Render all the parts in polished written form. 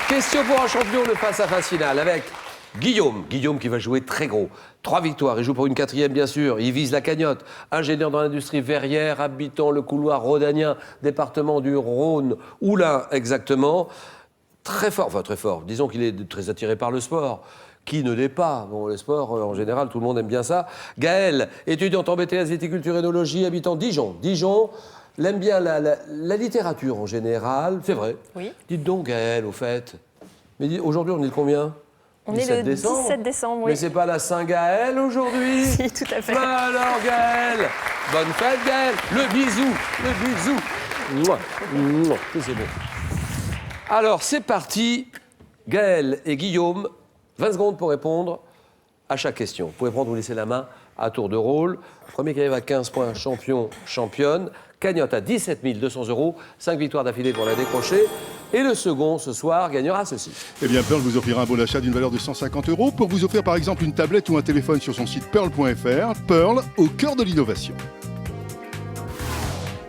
Question pour un champion de face-à-face finale avec Guillaume. Guillaume qui va jouer très gros. 3 victoires, il joue pour une 4e bien sûr. Il vise la cagnotte. Ingénieur dans l'industrie verrière, habitant le couloir rhodanien, département du Rhône. Oulin exactement. Très fort, enfin très fort. Disons qu'il est très attiré par le sport. Qui ne l'est pas? Bon, le sport, en général, tout le monde aime bien ça. Gaël, étudiant en BTS viticulture et œnologie, habitant Dijon. Dijon, il aime bien la littérature en général. C'est vrai. Oui. Dites donc, Gaël, au fait. Mais aujourd'hui, on est le combien? On est le 17 décembre, oui. Mais c'est pas la Saint-Gaël aujourd'hui? Si, tout à fait. Bah alors, Gaël, bonne fête, Gaël. Le bisou, le bisou. Mouah, mouah, c'est bon. Alors, c'est parti. Gaël et Guillaume, 20 secondes pour répondre à chaque question. Vous pouvez prendre ou laisser la main à tour de rôle. Premier qui arrive à 15 points, champion, championne. Cagnotte à 17 200 €, 5 victoires d'affilée pour la décrocher. Et le second, ce soir, gagnera ceci. Eh bien, Pearl vous offrira un bon d'achat d'une valeur de 150 € pour vous offrir par exemple une tablette ou un téléphone sur son site pearl.fr. Pearl, au cœur de l'innovation.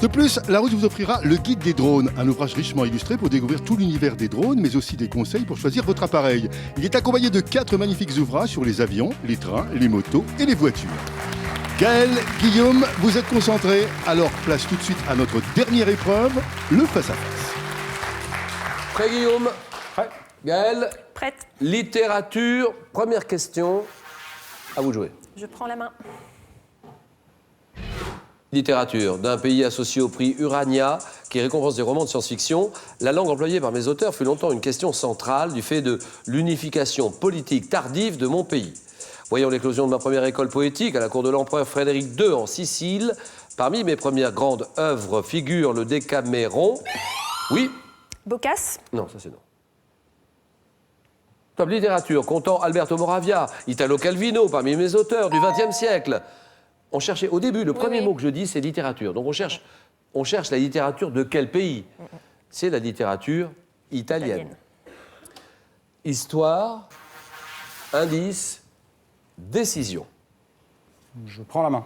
De plus, La Route vous offrira le guide des drones, un ouvrage richement illustré pour découvrir tout l'univers des drones, mais aussi des conseils pour choisir votre appareil. Il est accompagné de 4 magnifiques ouvrages sur les avions, les trains, les motos et les voitures. Gaël, Guillaume, vous êtes concentrés, alors place tout de suite à notre dernière épreuve, le face-à-face. Prêt, Guillaume? Prêt. Gaël? Prête. Littérature, première question. À vous de jouer. Je prends la main. Littérature, d'un pays associé au prix Urania, qui récompense des romans de science-fiction, la langue employée par mes auteurs fut longtemps une question centrale du fait de l'unification politique tardive de mon pays. Voyant l'éclosion de ma première école poétique à la cour de l'empereur Frédéric II en Sicile, parmi mes premières grandes œuvres figure le Décaméron. Oui? Boccace. Non, ça c'est non. Top littérature, comptant Alberto Moravia, Italo Calvino, parmi mes auteurs du XXe siècle. On cherchait, au début, le premier mot que je dis, c'est littérature. Donc on cherche la littérature de quel pays? C'est la littérature italienne. Histoire, indice, décision. Je prends la main.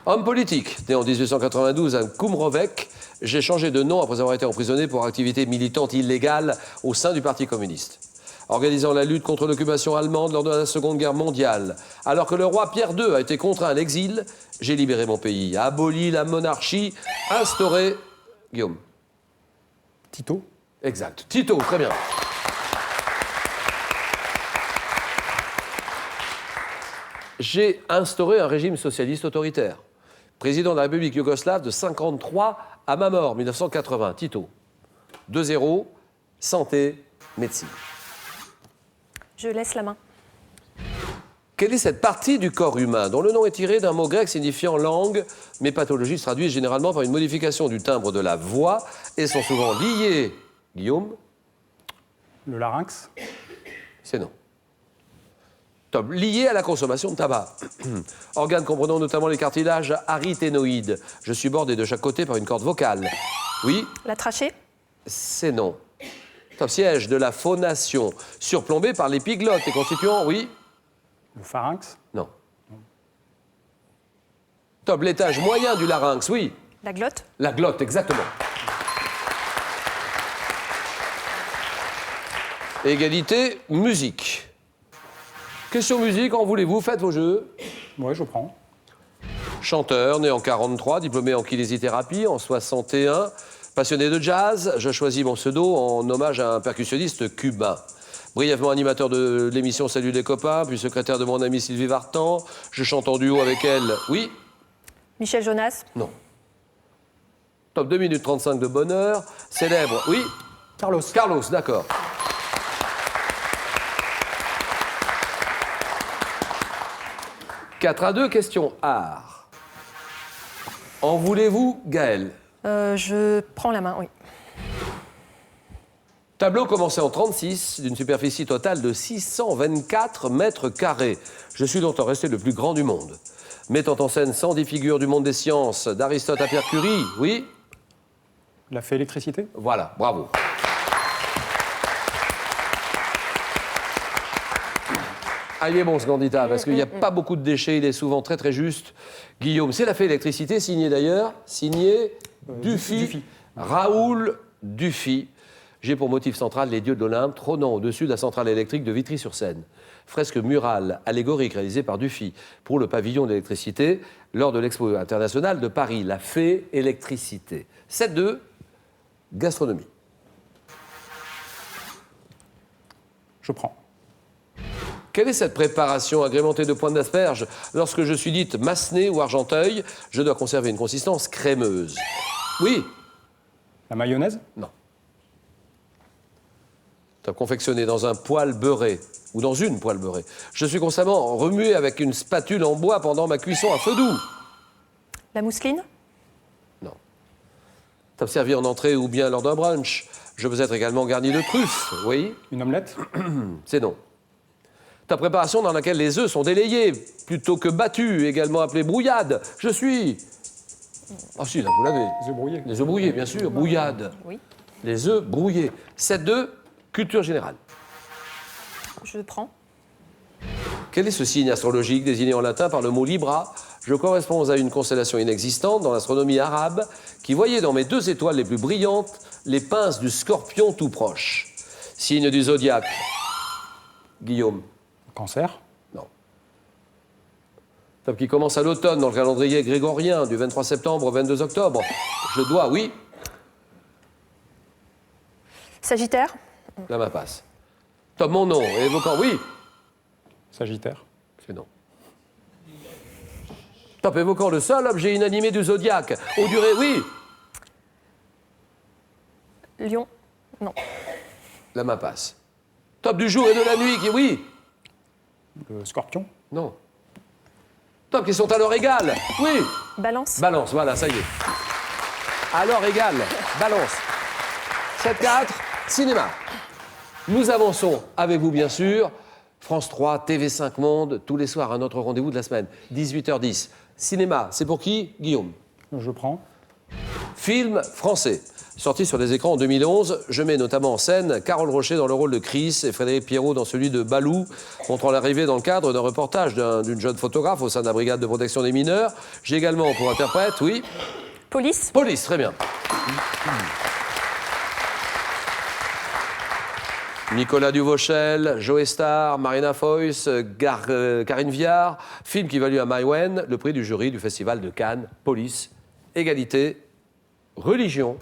Homme politique, né en 1892 à Kumrovec, j'ai changé de nom après avoir été emprisonné pour activité militante illégale au sein du Parti communiste. Organisant la lutte contre l'occupation allemande lors de la Seconde Guerre mondiale. Alors que le roi Pierre II a été contraint à l'exil, j'ai libéré mon pays, aboli la monarchie, instauré... Guillaume. Tito. Exact. Tito, très bien. J'ai instauré un régime socialiste autoritaire. Président de la République yougoslave de 1953 à ma mort, 1980. Tito. 2-0, santé, médecine. Je laisse la main. Quelle est cette partie du corps humain dont le nom est tiré d'un mot grec signifiant langue? Mes pathologies se traduisent généralement par une modification du timbre de la voix et sont souvent liées... Guillaume? Le larynx. C'est non. Top. Liées à la consommation de tabac. Organes comprenant notamment les cartilages aryténoïdes. Je suis bordé de chaque côté par une corde vocale. Oui? La trachée. C'est non. Top. Siège de la phonation, surplombé par l'épiglotte et constituant... Oui? Le pharynx. Non. Top. L'étage moyen du larynx, oui? La glotte. La glotte, exactement. Égalité, musique. Question musique, en voulez-vous? Faites vos jeux. Ouais, je prends. Chanteur, né en 43, diplômé en kinésithérapie en 61. Passionné de jazz, je choisis mon pseudo en hommage à un percussionniste cubain. Brièvement animateur de l'émission Salut les copains, puis secrétaire de mon amie Sylvie Vartan. Je chante en duo avec elle. Oui? Michel Jonas. Non. Top 2 minutes 35 de bonheur. Célèbre. Oui? Carlos. Carlos, d'accord. « 4-2, question art. En voulez-vous, Gaël? Je prends la main, oui. Tableau commencé en 36, d'une superficie totale de 624 mètres carrés. Je suis longtemps resté le plus grand du monde. Mettant en scène 110 figures du monde des sciences, d'Aristote à Pierre Curie, oui? La fée électricité. Voilà, bravo. Ah, il est bon ce candidat, parce qu'il n'y a pas beaucoup de déchets, il est souvent très très juste. Guillaume, c'est la fée électricité, signé d'ailleurs, signé Dufy, Dufy. Raoul Dufy. J'ai pour motif central les dieux de l'Olympe trônant au-dessus de la centrale électrique de Vitry-sur-Seine. Fresque murale allégorique réalisée par Dufy pour le pavillon d'électricité lors de l'Expo internationale de Paris, la fée électricité. 7-2, gastronomie. Je prends. Quelle est cette préparation agrémentée de pointes d'asperges? Lorsque je suis dite massenée ou argenteuil, je dois conserver une consistance crémeuse. Oui. La mayonnaise? Non. Tu as confectionné dans un poêle beurré ou dans une poêle beurrée. Je suis constamment remué avec une spatule en bois pendant ma cuisson à feu doux. La mousseline? Non. Tu as servi en entrée ou bien lors d'un brunch. Je peux être également garni de truffes. Oui. Une omelette? C'est non. Ta préparation dans laquelle les œufs sont délayés plutôt que battus, également appelée brouillade. Je suis. Ah si, là, vous l'avez. Les œufs brouillés. Les œufs brouillés, bien sûr. Brouillade. Oui. Les œufs brouillés. 7-2, culture générale. Je prends. Quel est ce signe astrologique désigné en latin par le mot Libra? Je corresponds à une constellation inexistante dans l'astronomie arabe qui voyait dans mes 2 étoiles les plus brillantes les pinces du Scorpion tout proche. Signe du zodiaque. Guillaume. Cancer? Non. Top qui commence à l'automne dans le calendrier grégorien du 23 septembre au 22 octobre. Je dois, oui. Sagittaire? Là, ma passe. Top mon nom, évoquant, oui. Sagittaire? C'est non. Top évoquant le seul objet inanimé du zodiaque. Aux durées, oui. Lion? Non. Là, ma passe. Top du jour et de la nuit, qui, oui. Le scorpion? Non. Top qui sont à l'heure égale, oui. Balance? Balance, voilà, ça y est. À l'heure égale, balance. 7-4, cinéma. Nous avançons avec vous, bien sûr. France 3, TV5 Monde, tous les soirs, un autre rendez-vous de la semaine. 18h10. Cinéma, c'est pour qui, Guillaume? Je prends. Film français. Sorti sur les écrans en 2011, je mets notamment en scène Carole Rocher dans le rôle de Chris et Frédéric Pierrot dans celui de Balou, montrant l'arrivée dans le cadre d'un reportage d'une jeune photographe au sein de la brigade de protection des mineurs. J'ai également pour interprète, oui, Police? Police, très bien. Nicolas Duvauchel, Joe Star, Marina Foïs, Karine Viard. Film qui valut à Maïwen le prix du jury du Festival de Cannes. Police, égalité, religion.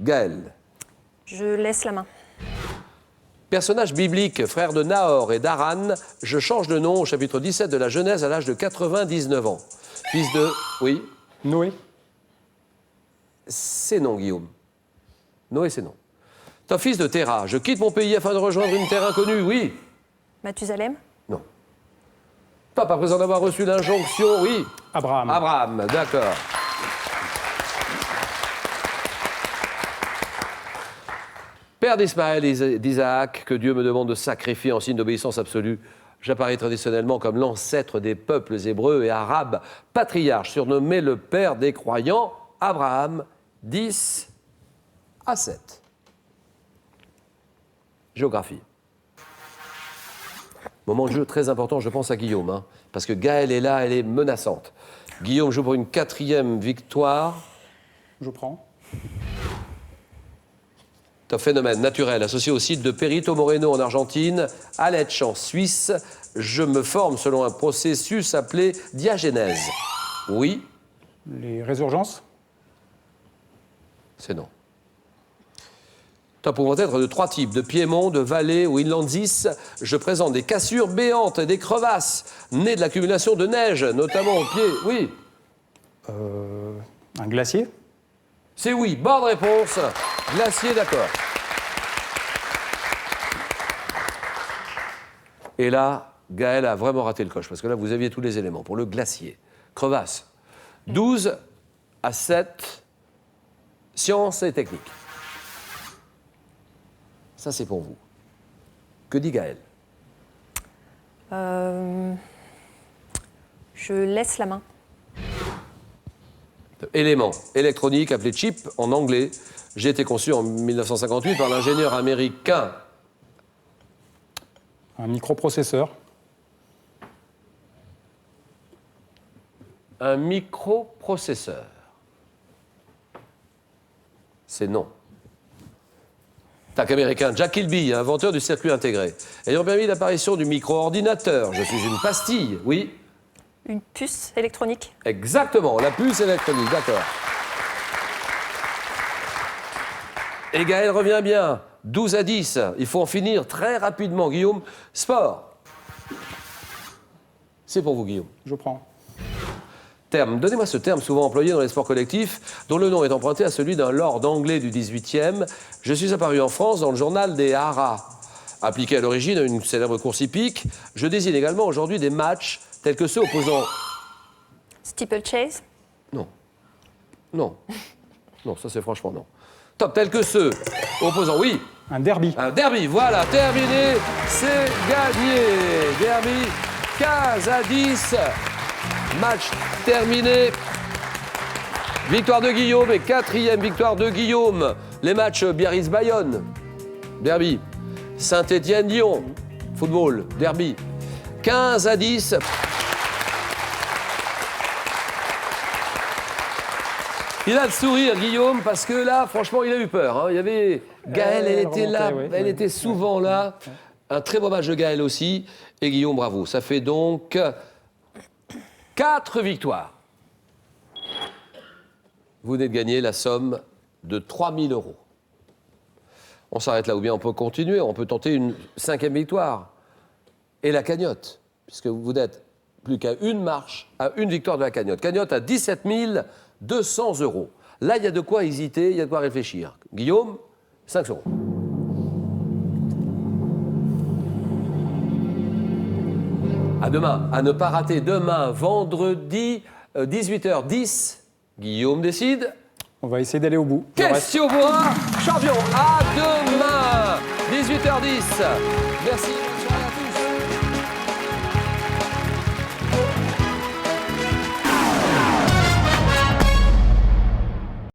Gaël. Je laisse la main. Personnage biblique, frère de Nahor et d'Aran, je change de nom au chapitre 17 de la Genèse à l'âge de 99 ans. Fils de... Oui. Noé? C'est non, Guillaume. Noé, c'est non. Ton fils de Terah, je quitte mon pays afin de rejoindre une terre inconnue, oui. Mathusalem? Non. Top, après en avoir reçu l'injonction, oui. Abraham? Abraham, d'accord. Père d'Ismaël et d'Isaac, que Dieu me demande de sacrifier en signe d'obéissance absolue. J'apparais traditionnellement comme l'ancêtre des peuples hébreux et arabes, patriarche surnommé le père des croyants, Abraham, 10-7. Géographie. Moment de jeu très important, je pense à Guillaume, hein, parce que Gaëlle est là, elle est menaçante. Guillaume joue pour une 4e victoire. Je prends. Top phénomène naturel associé au site de Perito Moreno en Argentine, à Lecce en Suisse. Je me forme selon un processus appelé diagénèse. Oui, Les résurgences? c'est non. Top pouvant être de 3 types, de piémont, de vallée ou inlandsis. Je présente des cassures béantes et des crevasses, nées de l'accumulation de neige, notamment au pied. Oui, Un glacier? c'est oui. Bonne réponse. Glacier, d'accord. Et là, Gaël a vraiment raté le coche, parce que là, vous aviez tous les éléments pour le glacier. Crevasse. 12-7, sciences et techniques. Ça, c'est pour vous. Que dit Gaël? Je laisse la main. Élément électronique appelé chip en anglais. J'ai été conçu en 1958 par l'ingénieur américain. Un microprocesseur? Un microprocesseur. C'est non. tac américain, Jack Kilby, inventeur du circuit intégré, ayant permis l'apparition du micro-ordinateur. Je suis une pastille, oui. Une puce électronique. Exactement, la puce électronique, d'accord. Et Gaël revient bien, 12 à 10. Il faut en finir très rapidement. Guillaume, sport. C'est pour vous, Guillaume. Je prends. Terme. Donnez-moi ce terme souvent employé dans les sports collectifs, dont le nom est emprunté à celui d'un lord anglais du XVIIIe. Je suis apparu en France dans le journal des haras. Appliqué à l'origine à une célèbre course hippique, je désigne également aujourd'hui des matchs tels que ceux opposant... Steeplechase. Non. Non. Non, ça c'est franchement non. Top, tels que ceux opposant... Oui, Un derby. un derby, voilà, terminé, c'est gagné. Derby, 15 à 10. Match terminé. Victoire de Guillaume et 4e victoire de Guillaume. Les matchs Biarritz-Bayonne, derby. Saint-Étienne-Lyon, football, derby. 15 à 10. Il a le sourire, Guillaume, parce que là, franchement, il a eu peur. Hein. Il y avait Gaël, elle était là, remontait, oui, elle oui. était souvent là. Un très beau match de Gaël aussi. Et Guillaume, bravo. Ça fait donc 4 victoires. Vous venez de gagner la somme de 3 000 €. On s'arrête là ou bien on peut continuer. On peut tenter une 5e victoire. Et la cagnotte, puisque vous n'êtes plus qu'à une marche, à une victoire de la cagnotte. Cagnotte à 17 200 €. Là, il y a de quoi hésiter, il y a de quoi réfléchir. Guillaume, 5 €. À demain, à ne pas rater. Demain, vendredi, 18h10, Guillaume décide. On va essayer d'aller au bout. Le reste- Question pour un champion. À demain, 18h10. Merci.